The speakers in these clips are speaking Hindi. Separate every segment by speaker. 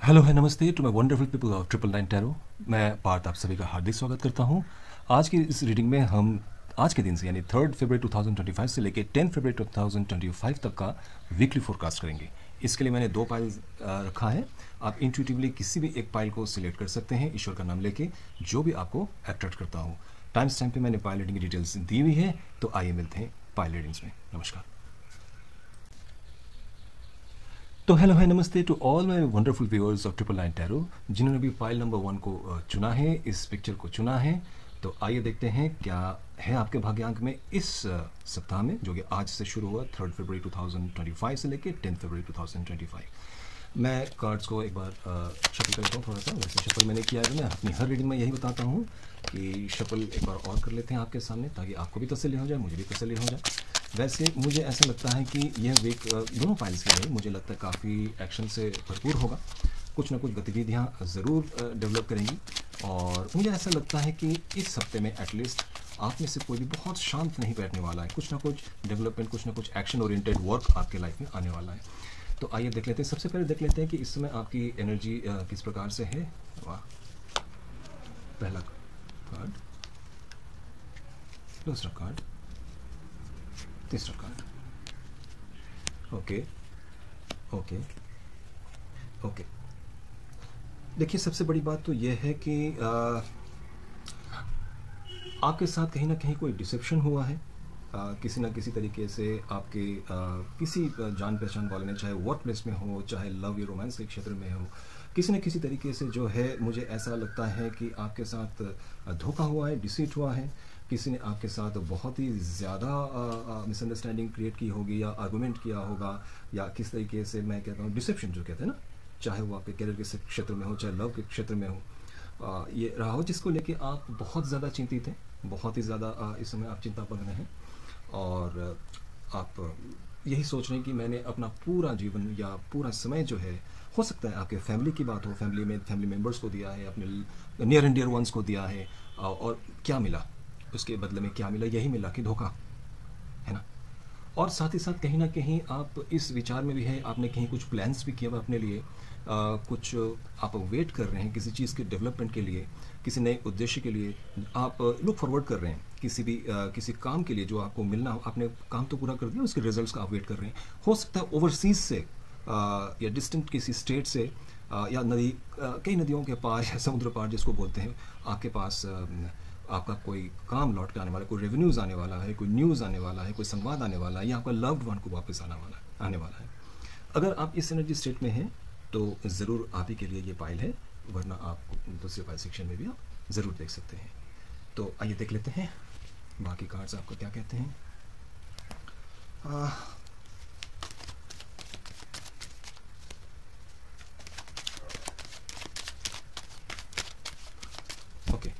Speaker 1: हेलो है नमस्ते to my wonderful people of 999 tarot. मैं पार्थ आप सभी का हार्दिक स्वागत करता हूं। आज की इस रीडिंग में हम आज के दिन से यानी 3 फरवरी 2025 से लेकर 10 फरवरी 2025 तक का वीकली फोरकास्ट करेंगे। इसके लिए मैंने 2 पाइल रखा है। आप इंट्यूटिवली किसी भी एक पाइल को सिलेक्ट कर सकते हैं ईश्वर का नाम लेके, जो भी आपको अट्रैक्ट करता हो। टाइम स्टैम्प पे मैंने पाइल रीडिंग की डिटेल्स दी हुई है, तो आइए मिलते हैं पाइल रीडिंग्स में। नमस्कार। तो हेलो है नमस्ते to all my wonderful viewers of 999 tarot, जिन्होंने भी फाइल नंबर 1 को चुना है, इस पिक्चर को चुना है। तो आइए देखते हैं क्या है आपके भाग्यांक में इस सप्ताह में, जो कि आज से शुरू हुआ 3 फरवरी 2025 से लेकर 10 फरवरी 2025। मैं कार्ड्स को एक बार शफल करता हूँ थोड़ा सा। वैसे शफल मैंने किया है, मैं अपनी हर रीडिंग में यही बताता हूँ कि शफल एक बार और कर लेते हैं आपके सामने, ताकि आपको भी तसल्ली हो जाए, मुझे भी तसल्ली हो जाए। वैसे मुझे ऐसा लगता है कि यह वीक दोनों फाइल्स के लिए मुझे लगता है काफ़ी एक्शन से भरपूर होगा। कुछ ना कुछ गतिविधियाँ ज़रूर डेवलप करेंगी, और मुझे ऐसा लगता है कि इस हफ्ते में एटलीस्ट आप में से कोई भी बहुत शांत नहीं बैठने वाला है। कुछ ना कुछ डेवलपमेंट, कुछ ना कुछ एक्शन ओरिएंटेड वर्क आपके लाइफ में आने वाला है। तो आइए देख लेते हैं। सबसे पहले देख लेते हैं कि इस समय आपकी एनर्जी किस प्रकार से है। वाह, पहला कार्ड, दूसरा कार्ड, तीसरा कार्ड। Okay okay okay. देखिए, सबसे बड़ी बात तो यह है कि आपके साथ कहीं ना कहीं कोई डिसेप्शन हुआ है। किसी ना किसी तरीके से आपके किसी जान पहचान वाले ने, चाहे वर्क प्लेस में हो, चाहे लव या रोमांस के क्षेत्र में हो, किसी न किसी तरीके से जो है, मुझे ऐसा लगता है कि आपके साथ धोखा हुआ है, डिसीट हुआ है। किसी ने आपके साथ बहुत ही ज़्यादा मिसअंडरस्टैंडिंग क्रिएट की होगी, या आर्गूमेंट किया होगा, या किस तरीके से मैं कहता हूँ डिसेप्शन जो कहते हैं ना, चाहे वो आपके करियर के क्षेत्र में हो, चाहे लव के क्षेत्र में हो, ये रहा हो, जिसको लेके आप बहुत ज़्यादा चिंतित हैं, बहुत ही ज़्यादा इस समय आप चिंतामग्न हैं। और आप यही सोच रहे हैं कि मैंने अपना पूरा जीवन या पूरा समय जो है, हो सकता है आपके फैमिली की बात हो, फैमिली मेम्बर्स को दिया है, अपने नियर एंड डियर वंस को दिया है, और क्या मिला उसके बदले में, क्या मिला? यही मिला कि धोखा, है ना। और साथ ही साथ कहीं ना कहीं आप इस विचार में भी है, आपने कहीं कुछ प्लान्स भी किया हुआ अपने लिए, कुछ आप वेट कर रहे हैं किसी चीज़ के डेवलपमेंट के लिए, किसी नए उद्देश्य के लिए आप लुक फॉरवर्ड कर रहे हैं, किसी काम के लिए जो आपको मिलना हो। आपने काम तो पूरा कर दिया, उसके रिजल्ट्स का आप वेट कर रहे हैं। हो सकता है ओवरसीज से या डिस्टेंट किसी स्टेट से, या नदी, कई नदियों के पार या समुद्र पार जिसको बोलते हैं, आपके पास आपका कोई काम लौट के आने वाला है, कोई रेवेन्यूज़ आने वाला है, कोई न्यूज़ आने वाला है, कोई संवाद आने वाला है, या आपका लव्ड वन को वापस आने वाला है। अगर आप इस एनर्जी स्टेट में हैं तो ज़रूर आप ही के लिए ये पाइल है, वरना आप दूसरे पाइल सेक्शन में भी आप ज़रूर देख सकते हैं। तो आइए देख लेते हैं बाकी कार्ड्स आपको क्या कहते हैं। Okay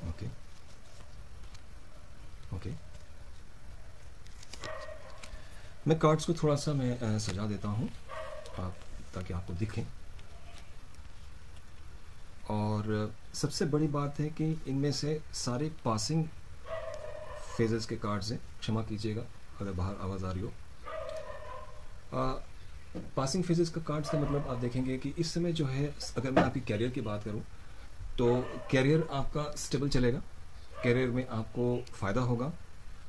Speaker 1: okay okay. मैं कार्ड्स को थोड़ा सा मैं सजा देता हूँ ताकि आपको दिखें। और सबसे बड़ी बात है कि इनमें से सारे पासिंग फेजेस के कार्ड्स हैं। क्षमा कीजिएगा अगर बाहर आवाज़ आ रही हो। पासिंग फेजेस का कार्ड्स का मतलब आप देखेंगे कि इस समय जो है, अगर मैं आपकी कैरियर की बात करूं तो कैरियर आपका स्टेबल चलेगा, कैरियर में आपको फ़ायदा होगा,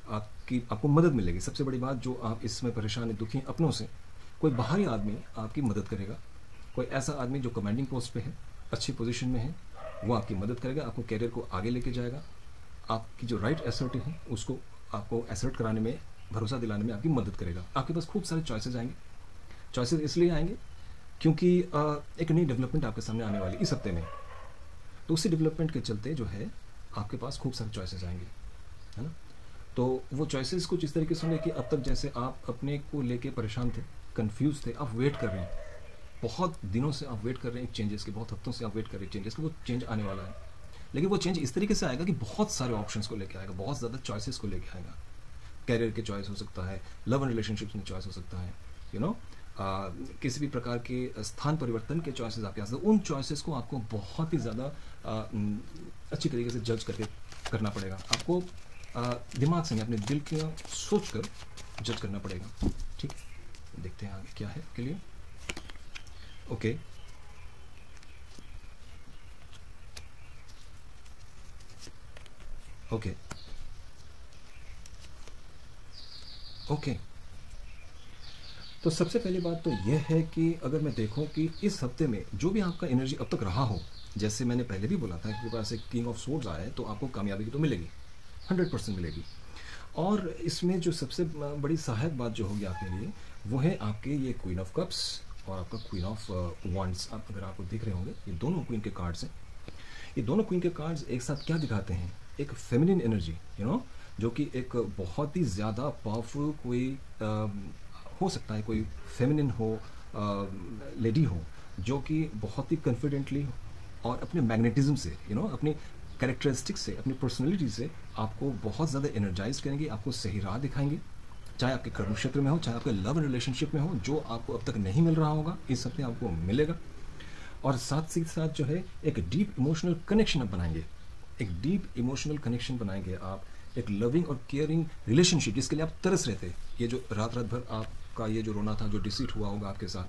Speaker 1: आपको मदद मिलेगी। सबसे बड़ी बात, जो आप इस समय परेशान हैं, दुखी अपनों से, कोई बाहरी आदमी आपकी मदद करेगा। कोई ऐसा आदमी जो कमांडिंग पोस्ट पे है, अच्छी पोजीशन में है, वो आपकी मदद करेगा, आपको कैरियर को आगे लेके जाएगा। आपकी जो राइट एसर्ट है उसको आपको एसर्ट कराने में, भरोसा दिलाने में आपकी मदद करेगा। आपके पास खूब सारे चॉइसेस आएंगे। चॉइसेस इसलिए आएंगे क्योंकि एक नई डेवलपमेंट आपके सामने आने वाली इस हफ्ते में। तो उसी डेवलपमेंट के चलते जो है आपके पास खूब सारे चॉइसेस आएंगे, है ना। तो वो चॉइसेस कुछ इस तरीके से होंगे कि अब तक जैसे आप अपने को लेके परेशान थे, कंफ्यूज थे, आप वेट कर रहे हैं, बहुत दिनों से आप वेट कर रहे हैं चेंजेस के, बहुत हफ्तों से आप वेट कर रहे हैं चेंजेस के। वो चेंज आने वाला है, लेकिन वो चेंज इस तरीके से आएगा कि बहुत सारे ऑप्शंस को लेके आएगा, बहुत ज़्यादा चॉइसेस को लेके आएगा। कैरियर के चॉइस हो सकता है, लव एंड रिलेशनशिप्स में चॉइस हो सकता है, यू नो, किसी भी प्रकार के स्थान परिवर्तन के चॉइसेस आपके पास। उन चॉइसेस को आपको बहुत ही ज़्यादा अच्छी तरीके से जज करके करना पड़ेगा। आपको दिमाग से, अपने दिल के सोच कर जज करना पड़ेगा। ठीक है, देखते हैं आगे क्या है आपके लिए। Okay, okay, okay. तो सबसे पहली बात तो यह है कि अगर मैं देखूं कि इस हफ्ते में जो भी आपका एनर्जी अब तक रहा हो, जैसे मैंने पहले भी बोला था कि आपके पास एक किंग ऑफ सोर्ड्स आया है, तो आपको कामयाबी तो मिलेगी, 100% मिलेगी। और इसमें जो सबसे बड़ी सहायक बात जो होगी आपके लिए, वो है आपके ये क्वीन ऑफ कप्स और आपका क्वीन ऑफ वॉन्ड्स। आप अगर आपको दिख रहे होंगे, ये दोनों क्वीन के कार्ड्स हैं। ये दोनों क्वीन के कार्ड्स एक साथ क्या दिखाते हैं, एक फेमिनिन एनर्जी, जो कि एक बहुत ही ज़्यादा पावरफुल कोई हो सकता है, कोई फेमिनिन हो, लेडी हो, जो कि बहुत ही कॉन्फिडेंटली और अपने मैग्नेटिज्म से, अपनी कैरेक्टरिस्टिक्स से, अपनी पर्सनैलिटी से आपको बहुत ज़्यादा एनर्जाइज करेंगे, आपको सही राह दिखाएंगे, चाहे आपके कर्म क्षेत्र में हो, चाहे आपके लव रिलेशनशिप में हो, जो आपको अब तक नहीं मिल रहा होगा इस हफ्ते आपको मिलेगा। और साथ ही साथ जो है एक डीप इमोशनल कनेक्शन आप बनाएंगे, एक डीप इमोशनल कनेक्शन बनाएंगे आप, एक लविंग और केयरिंग रिलेशनशिप जिसके लिए आप तरस रहे थे, ये जो रात रात भर आपका ये जो रोना था, जो डिसीट हुआ होगा आपके साथ,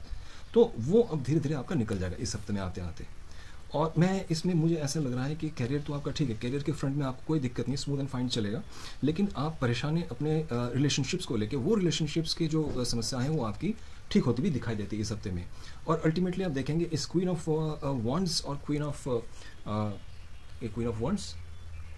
Speaker 1: तो वो अब धीरे धीरे आपका निकल जाएगा इस हफ्ते में आते आते। और मैं इसमें मुझे ऐसा लग रहा है कि कैरियर तो आपका ठीक है, कैरियर के फ्रंट में आपको कोई दिक्कत नहीं, स्मूथ एंड फाइन चलेगा, लेकिन आप परेशानी अपने रिलेशनशिप्स को लेके, वो रिलेशनशिप्स की जो समस्या है वो आपकी ठीक होती भी दिखाई देती है इस हफ्ते में। और अल्टीमेटली आप देखेंगे इस क्वीन ऑफ वॉन्ड्स और क्वीन ऑफ वॉन्ड्स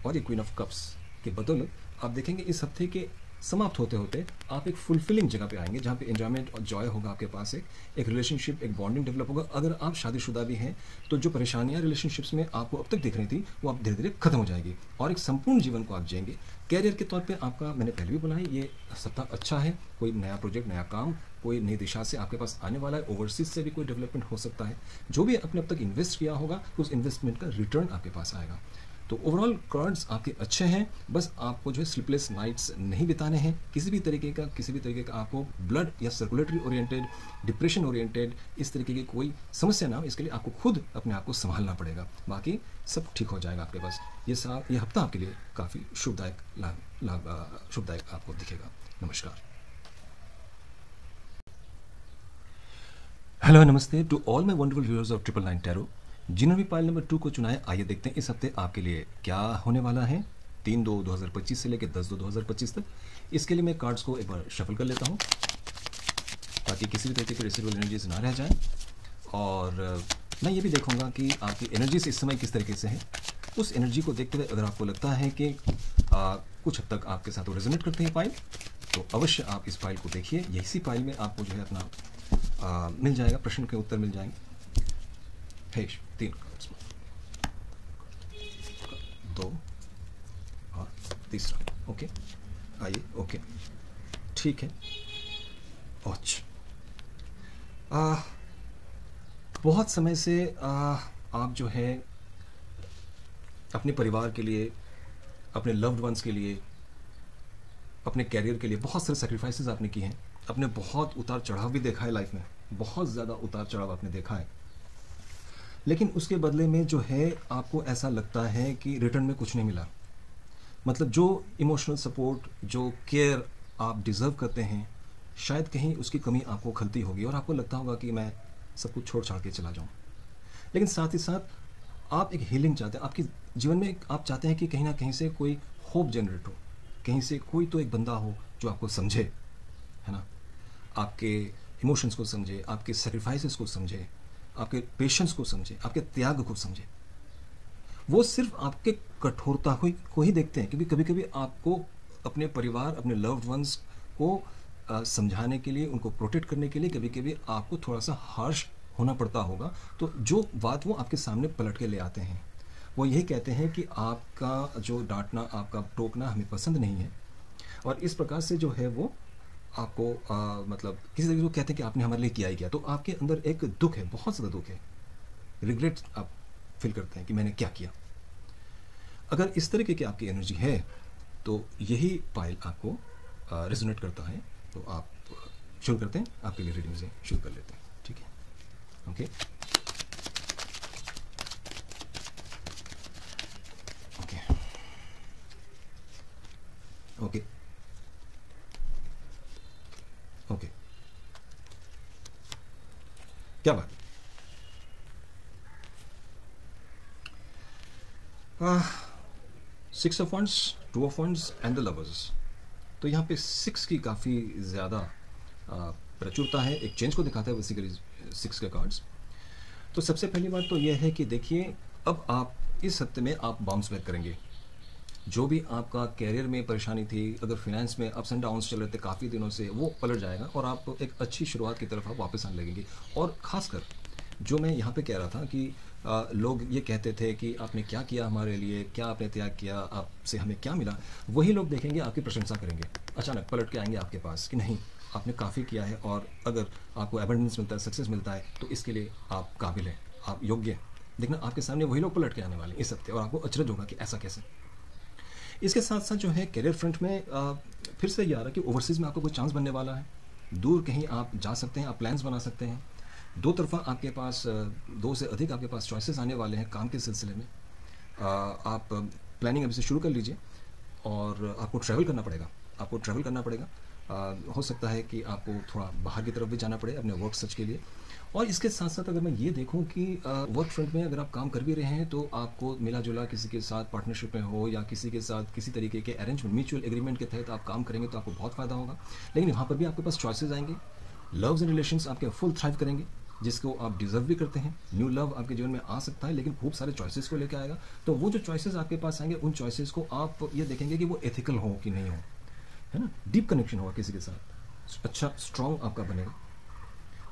Speaker 1: और ये क्वीन ऑफ कप्स के बदौलत आप देखेंगे इस हफ्ते के समाप्त होते होते आप एक फुलफिलिंग जगह पे आएंगे, जहाँ पे एंजॉयमेंट और जॉय होगा आपके पास, एक रिलेशनशिप, एक बॉन्डिंग डेवलप होगा। अगर आप शादीशुदा भी हैं तो जो परेशानियां रिलेशनशिप्स में आपको अब तक दिख रही थी वो आप धीरे धीरे खत्म हो जाएगी और एक संपूर्ण जीवन को आप जिएंगे। कैरियर के तौर पे आपका, मैंने पहले भी बोला है, ये सप्ताह अच्छा है, कोई नया प्रोजेक्ट, नया काम, कोई नई दिशा से आपके पास आने वाला है, ओवरसीज से भी कोई डेवलपमेंट हो सकता है, जो भी आपने अब तक इन्वेस्ट किया होगा उस इन्वेस्टमेंट का रिटर्न आपके पास आएगा। तो ओवरऑल कार्ड्स आपके अच्छे हैं, बस आपको जो है स्लीपलेस नाइट्स नहीं बिताने हैं, किसी भी तरीके का आपको ब्लड या सर्कुलेटरी ओरिएंटेड, डिप्रेशन ओरिएंटेड इस तरीके की कोई समस्या ना हो, इसके लिए आपको खुद अपने आप को संभालना पड़ेगा, बाकी सब ठीक हो जाएगा आपके पास। ये हफ्ता आपके लिए काफ़ी शुभदायक आपको दिखेगा। नमस्कार। हेलो नमस्ते to all my wonderful viewers of 999 tarot. जिन्होंने भी पाइल नंबर 2 को चुना है, आइए देखते हैं इस हफ्ते आपके लिए क्या होने वाला है 3/2/2025 से लेकर 10/2/2025 तक। इसके लिए मैं कार्ड्स को एक बार शफल कर लेता हूँ ताकि किसी भी तरीके की रेसिडुअल एनर्जीज ना रह जाए, और मैं ये भी देखूंगा कि आपकी एनर्जीज इस समय किस तरीके से है। उस एनर्जी को देखते हुए अगर आपको लगता है कि कुछ हद तक आपके साथ वो रेजोनेट करते हैं पाइल, तो अवश्य आप इस फाइल को देखिए। इसी फाइल में आपको जो है अपना मिल जाएगा, प्रश्न के उत्तर मिल जाएंगे। 3 कार्ड्स, 2 और तीसरा। ओके, आइए। ओके, ठीक है। बहुत समय से आप जो है अपने परिवार के लिए, अपने लव्ड वंस के लिए, अपने कैरियर के लिए बहुत सारे सेक्रीफाइसेस आपने किए हैं, अपने बहुत उतार चढ़ाव भी देखा है लाइफ में, बहुत ज़्यादा उतार चढ़ाव आपने देखा है, लेकिन उसके बदले में जो है आपको ऐसा लगता है कि रिटर्न में कुछ नहीं मिला। मतलब जो इमोशनल सपोर्ट, जो केयर आप डिज़र्व करते हैं, शायद कहीं उसकी कमी आपको खलती होगी और आपको लगता होगा कि मैं सब कुछ छोड़ छाड़ के चला जाऊं। लेकिन साथ ही साथ आप एक हीलिंग चाहते हैं आपके जीवन में, आप चाहते हैं कि कहीं ना कहीं से कोई होप जनरेट हो, कहीं से कोई तो एक बंदा हो जो आपको समझे, है ना, आपके इमोशंस को समझे, आपके सेक्रीफाइसेस को समझे, आपके पेशेंस को समझे, आपके त्याग को समझे। वो सिर्फ आपके कठोरता को ही देखते हैं, क्योंकि कभी कभी आपको अपने परिवार, अपने लव्ड वंस को समझाने के लिए, उनको प्रोटेक्ट करने के लिए कभी कभी आपको थोड़ा सा हार्श होना पड़ता होगा। तो जो बात वो आपके सामने पलट के ले आते हैं, वो यही कहते हैं कि आपका जो डांटना, आपका टोकना हमें पसंद नहीं है, और इस प्रकार से जो है वो आपको मतलब किसी तरीके से कहते हैं कि आपने हमारे लिए किया ही किया। तो आपके अंदर एक दुख है, बहुत ज़्यादा दुख है, रिग्रेट आप फील करते हैं कि मैंने क्या किया। अगर इस तरीके की आपकी एनर्जी है तो यही पाइल आपको रेजोनेट करता है। तो आप शुरू करते हैं, आपके लिए रीडिंग से शुरू कर लेते हैं, ठीक है। ओके ओके ओके ओके क्या बात है। Six of wands, two of wands and the lovers. तो यहाँ पे सिक्स की काफ़ी ज़्यादा प्रचुरता है, एक चेंज को दिखाता है बेसिकली सिक्स के कार्ड्स। तो सबसे पहली बात तो यह है कि देखिए, अब आप इस हफ्ते में आप बाउंस बैक करेंगे। जो भी आपका कैरियर में परेशानी थी, अगर फाइनेंस में अप्स एंड डाउन्स चल रहे थे काफ़ी दिनों से, वो पलट जाएगा और आप एक अच्छी शुरुआत की तरफ आप वापस आने लगेंगे। और ख़ासकर जो मैं यहाँ पे कह रहा था कि लोग ये कहते थे कि आपने क्या किया हमारे लिए, क्या आपने त्याग किया, आपसे हमें क्या मिला, वही लोग देखेंगे, आपकी प्रशंसा करेंगे, अचानक पलट के आएंगे आपके पास कि नहीं, आपने काफ़ी किया है और अगर आपको एबंडेंस मिलता है, सक्सेस मिलता है, तो इसके लिए आप काबिल हैं, आप योग्य हैं। देखना आपके सामने वही लोग पलट के आने वाले हैं इस हफ्ते और आपको अचरज होगा कि ऐसा कैसे। इसके साथ साथ जो है कैरियर फ्रंट में फिर से ये आ रहा है कि ओवरसीज़ में आपको कोई चांस बनने वाला है, दूर कहीं आप जा सकते हैं, आप प्लान्स बना सकते हैं। दो तरफा आपके पास दो से अधिक आपके पास चॉइसेस आने वाले हैं काम के सिलसिले में। आप प्लानिंग अभी से शुरू कर लीजिए और आपको ट्रैवल करना पड़ेगा, आपको ट्रैवल करना पड़ेगा। हो सकता है कि आपको थोड़ा बाहर की तरफ भी जाना पड़े अपने वर्क सर्च के लिए। और इसके साथ साथ अगर मैं ये देखूं कि वर्क फ्रंट में अगर आप काम कर भी रहे हैं तो आपको मिला जुला किसी के साथ पार्टनरशिप में हो या किसी के साथ किसी तरीके के अरेंजमेंट, म्यूचुअल एग्रीमेंट के तहत आप काम करेंगे तो आपको बहुत फ़ायदा होगा। लेकिन वहाँ पर भी आपके पास चॉइसेस आएंगे, लव्स एंड रिलेशंस आपके फुल थ्राइव करेंगे, जिसको आप डिजर्व भी करते हैं। न्यू लव आपके जीवन में आ सकता है, लेकिन खूब सारे चॉइसेस को लेकर आएगा। तो वो जो चॉइसेस आपके पास आएंगे, उन चॉइसेस को आप ये देखेंगे कि वो एथिकल हो कि नहीं हो, है ना, डीप कनेक्शन होगा किसी के साथ, अच्छा स्ट्रॉन्ग आपका बनेगा।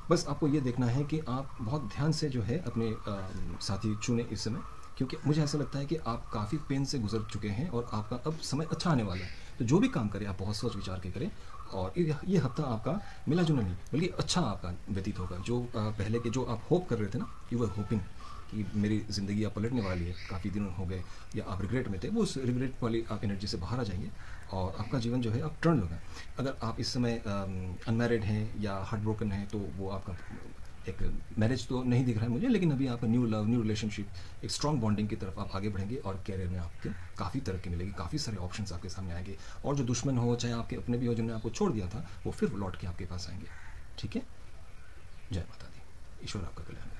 Speaker 1: बस आपको ये देखना है कि आप बहुत ध्यान से जो है अपने साथी चुने इस समय, क्योंकि मुझे ऐसा लगता है कि आप काफ़ी पेन से गुजर चुके हैं और आपका अब समय अच्छा आने वाला है। तो जो भी काम करें आप बहुत सोच विचार के करें और ये हफ्ता आपका मिला जुला नहीं बल्कि अच्छा आपका व्यतीत होगा। जो पहले के जो आप होप कर रहे थे ना, यू वर होपिंग कि मेरी ज़िंदगी आप पलटने वाली है, काफ़ी दिन हो गए या आप रिग्रेट में थे, वो उस रिग्रेट वाली आप एनर्जी से बाहर आ जाएंगे और आपका जीवन जो है आप टर्न होगा। अगर आप इस समय अनमैरिड हैं या हार्ट ब्रोकन हैं तो वो आपका एक मैरिज तो नहीं दिख रहा है मुझे, लेकिन अभी आपका न्यू लव, न्यू रिलेशनशिप, एक स्ट्रॉन्ग बॉन्डिंग की तरफ आप आगे बढ़ेंगे और कैरियर में आपके काफ़ी तरक्की मिलेगी, काफ़ी सारे ऑप्शंस आपके सामने आएंगे। और जो दुश्मन हो, चाहे आपके अपने भी हो, जिन्होंने आपको छोड़ दिया था, वो फिर लौट के आपके पास आएंगे। ठीक है, जय माता दी, ईश्वर आपका कल्याण करे।